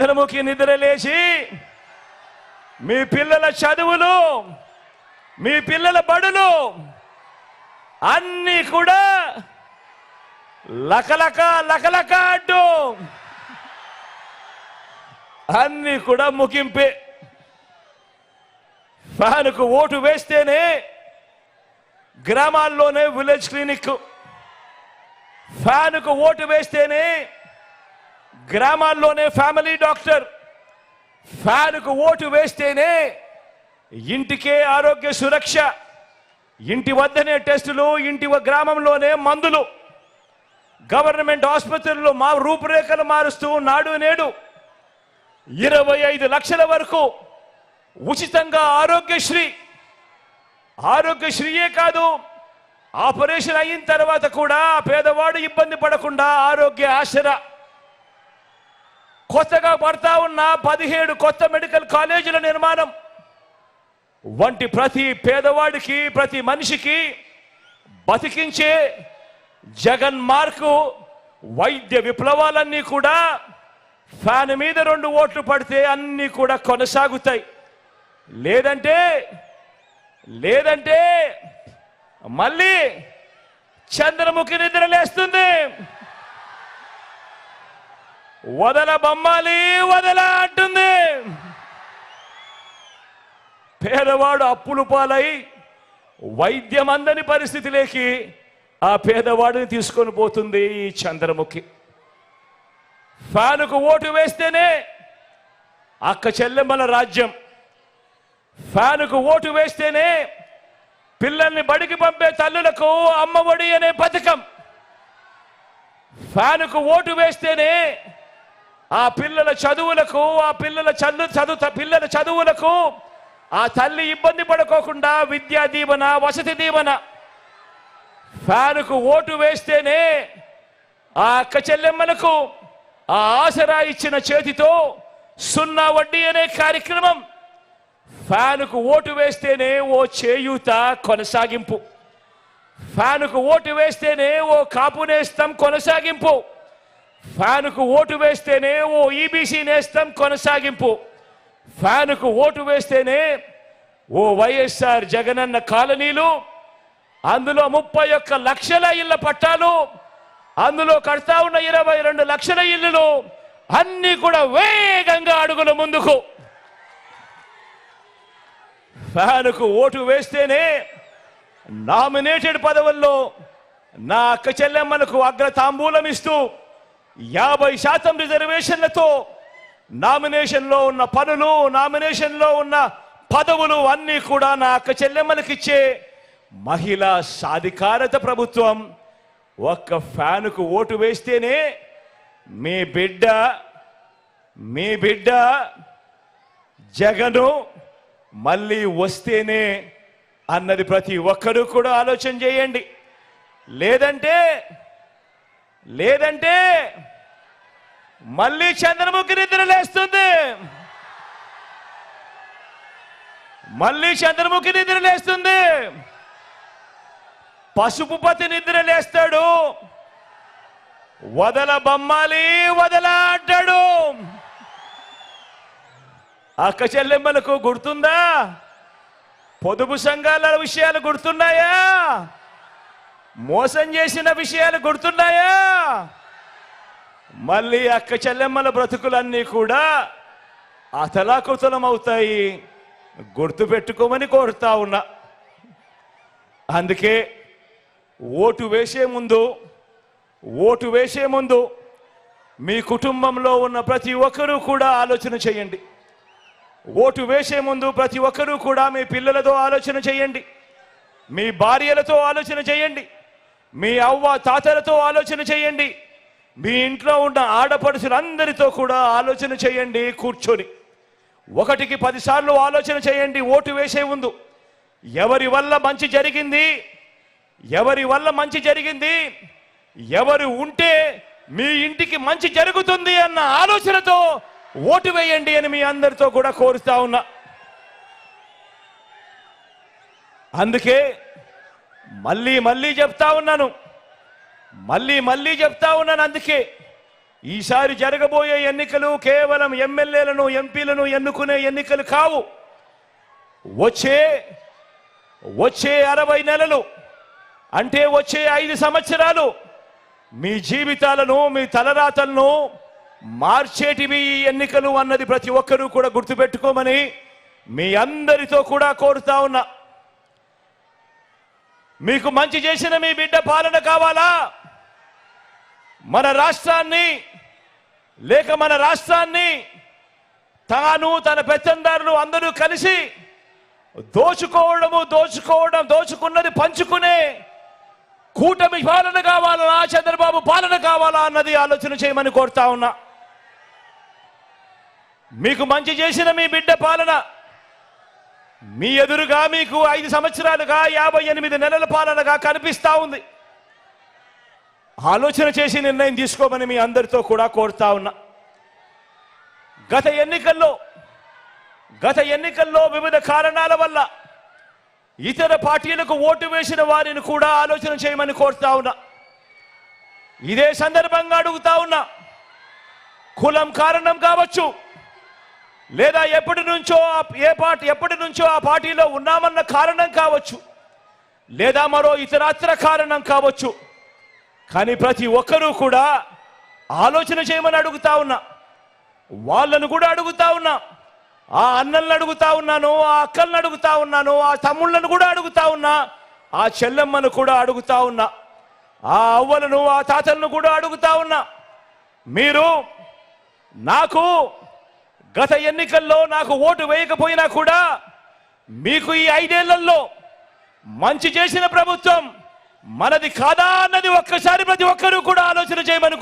చంద్రముఖి నిద్రలేచి మీ పిల్లల చదువులు, మీ పిల్లల బడులు అన్నీ కూడా లకలక లకలక అడ్డు అన్నీ కూడా ముగింపే. ఫ్యాన్కు ఓటు వేస్తేనే గ్రామాల్లోనే విలేజ్ క్లినిక్, ఫ్యాన్కు ఓటు వేస్తేనే గ్రామాల్లోనే ఫ్యామిలీ డాక్టర్, ఫ్యాన్కు ఓటు వేస్తేనే ఇంటికే ఆరోగ్య సురక్ష, ఇంటి వద్దనే టెస్టులు, ఇంటి గ్రామంలోనే మందులు, గవర్నమెంట్ ఆసుపత్రుల్లో మా రూపురేఖలు మారుస్తూ నాడు నేడు 25 లక్షల వరకు ఉచితంగా ఆరోగ్యశ్రీయే కాదు, ఆపరేషన్ అయిన తర్వాత కూడా పేదవాడు ఇబ్బంది పడకుండా ఆరోగ్య ఆసరా, కొత్తగా పడతా ఉన్న 17 కొత్త మెడికల్ కాలేజీల నిర్మాణం వంటి ప్రతి పేదవాడికి, ప్రతి మనిషికి బతికించే జగన్ మార్కు వైద్య విప్లవాలన్నీ కూడా ఫ్యాన్ మీద 2 ఓట్లు పడితే అన్నీ కూడా కొనసాగుతాయి. లేదంటే మళ్ళీ చంద్రముఖి నిద్రలేస్తుంది. వదల బొమ్మాలి వదల అంటుంది. పేదవాడు అప్పులు పాలై వైద్యం అందని పరిస్థితిలోకి ఆ పేదవాడిని తీసుకొని పోతుంది ఈ చంద్రముఖి. ఫ్యాన్కు ఓటు వేస్తేనే అక్క చెల్లెమ్మల రాజ్యం, ఫ్యాన్కు ఓటు వేస్తేనే పిల్లల్ని బడికి పంపే తల్లులకు అమ్మఒడి అనే పథకం, ఫ్యాన్కు ఓటు వేస్తేనే ఆ పిల్లల చదువులకు, ఆ పిల్లల చదువులకు ఆ తల్లి ఇబ్బంది పడుకోకుండా విద్యా దీవెన, వసతి దీవెన. ఫ్యాన్కు ఓటు వేస్తేనే ఆ అక్క చెల్లెమ్మలకు ఆ ఆసరా ఇచ్చిన చేతితో 0 వడ్డీ అనే కార్యక్రమం. ఫ్యాన్కు ఓటు వేస్తేనే ఓ చేయూత కొనసాగింపు, ఫ్యాన్కు ఓటు వేస్తేనే ఓ కాపు నేస్తం కొనసాగింపు, ఫ్యాన్కు ఓటు వేస్తేనే ఓ ఈబీసీ నేస్తం కొనసాగింపు, ఫ్యాన్కు ఓటు వేస్తేనే ఓ వైఎస్ఆర్ జగనన్న కాలనీలు, అందులో 31 లక్షల ఇళ్ల పట్టాలు, అందులో కడతా ఉన్న 22 లక్షల ఇల్లులు అన్నీ కూడా వేగంగా అడుగుల ముందుకు. ఫ్యాన్కు ఓటు వేస్తేనే నామినేటెడ్ పదవుల్లో నా అక్క చెల్లెమ్మలకు అగ్రతాంబూలం ఇస్తూ 50% రిజర్వేషన్లతో నామినేషన్లో ఉన్న పనులు, నామినేషన్లో ఉన్న పదవులు అన్నీ కూడా నా అక్క చెల్లెమ్మలకిచ్చే మహిళా సాధికారత ప్రభుత్వం. ఒక్క ఫ్యాన్కు ఓటు వేస్తేనే మీ బిడ్డ జగను మళ్ళీ వస్తేనే అన్నది ప్రతి ఒక్కరూ కూడా ఆలోచన చేయండి. లేదంటే మళ్ళీ చంద్రముఖి నిద్రలేస్తుంది, పసుపుపతి నిద్రలేస్తాడు. వదల బొమ్మాలి వదల అంటాడు. అక్క చెల్లెమ్మలకు గుర్తుందా? పొదుపు సంఘాల విషయాలు గుర్తున్నాయా? మోసం చేసిన విషయాలు గుర్తున్నాయా? మళ్ళీ అక్క చెల్లెమ్మల బ్రతుకులన్నీ కూడా అతలాకుతలం అవుతాయి. గుర్తు పెట్టుకోమని కోరుతా ఉన్నా. అందుకే ఓటు వేసే ముందు మీ కుటుంబంలో ఉన్న ప్రతి ఒక్కరూ కూడా ఆలోచన చేయండి. ఓటు వేసే ముందు ప్రతి ఒక్కరూ కూడా మీ పిల్లలతో ఆలోచన చేయండి, మీ భార్యలతో ఆలోచన చేయండి, మీ అవ్వ తాతలతో ఆలోచన చేయండి, మీ ఇంట్లో ఉన్న ఆడపడుచులందరితో కూడా ఆలోచన చేయండి. కూర్చొని 1కి 10 సార్లు ఆలోచన చేయండి. ఓటు వేసే ముందు ఎవరి వల్ల మంచి జరిగింది, ఎవరు ఉంటే మీ ఇంటికి మంచి జరుగుతుంది అన్న ఆలోచనతో ఓటు వేయండి అని మీ అందరితో కూడా కోరుతా ఉన్నా. అందుకే మళ్ళీ చెప్తా ఉన్నాను. అందుకే ఈసారి జరగబోయే ఎన్నికలు కేవలం ఎమ్మెల్యేలను ఎంపీలను ఎన్నుకునే ఎన్నికలు కావు. వచ్చే 60 నెలలు అంటే వచ్చే 5 సంవత్సరాలు మీ జీవితాలను, మీ తలరాతలను మార్చేటివి ఈ ఎన్నికలు అన్నది ప్రతి ఒక్కరూ కూడా గుర్తుపెట్టుకోమని మీ అందరితో కూడా కోరుతా ఉన్నా. మీకు మంచి చేసిన మీ బిడ్డ పాలన కావాలా? మన రాష్ట్రాన్ని లేక మన రాష్ట్రాన్ని తాను తన పెత్తందారులు అందరూ కలిసి దోచుకున్నది పంచుకునే కూటమి పాలన కావాలా, చంద్రబాబు పాలన కావాలా అన్నది ఆలోచన చేయమని కోరుతా ఉన్నా. మీకు మంచి చేసిన మీ బిడ్డ పాలన మీ ఎదురుగా మీకు 5 సంవత్సరాలుగా 58 నెలల పాలనగా కనిపిస్తా ఉంది. ఆలోచన చేసి నిర్ణయం తీసుకోమని మీ అందరితో కూడా కోరుతా ఉన్నా. గత ఎన్నికల్లో వివిధ కారణాల వల్ల ఇతర పార్టీలకు ఓటు వేసిన వారిని కూడా ఆలోచన చేయమని కోరుతా ఉన్నా. ఇదే సందర్భంగా అడుగుతా ఉన్నా. కులం కారణం కావచ్చు, లేదా ఎప్పటి నుంచో ఆ పార్టీలో ఉన్నామన్న కారణం కావచ్చు, లేదా మరో ఇతరత్ర కారణం కావచ్చు. కానీ ప్రతి ఒక్కరూ కూడా ఆలోచన చేయమని అడుగుతా ఉన్నా. వాళ్ళను కూడా అడుగుతా ఉన్నా. ఆ అన్నలను అడుగుతా ఉన్నాను, ఆ అక్కలను అడుగుతా ఉన్నాను, ఆ తమ్ముళ్ళను కూడా అడుగుతా ఉన్నా, ఆ చెల్లెమ్మను కూడా అడుగుతా ఉన్నా, ఆ అవ్వలను, ఆ తాతలను కూడా అడుగుతా ఉన్నా. మీరు నాకు గత ఎన్నికల్లో నాకు ఓటు వేయకపోయినా కూడా మీకు ఈ 5 ఏళ్లలో మంచి చేసిన ప్రభుత్వం మనది కాదా అన్నది ఒక్కసారి ప్రతి ఒక్కరూ కూడా ఆలోచన చేయమని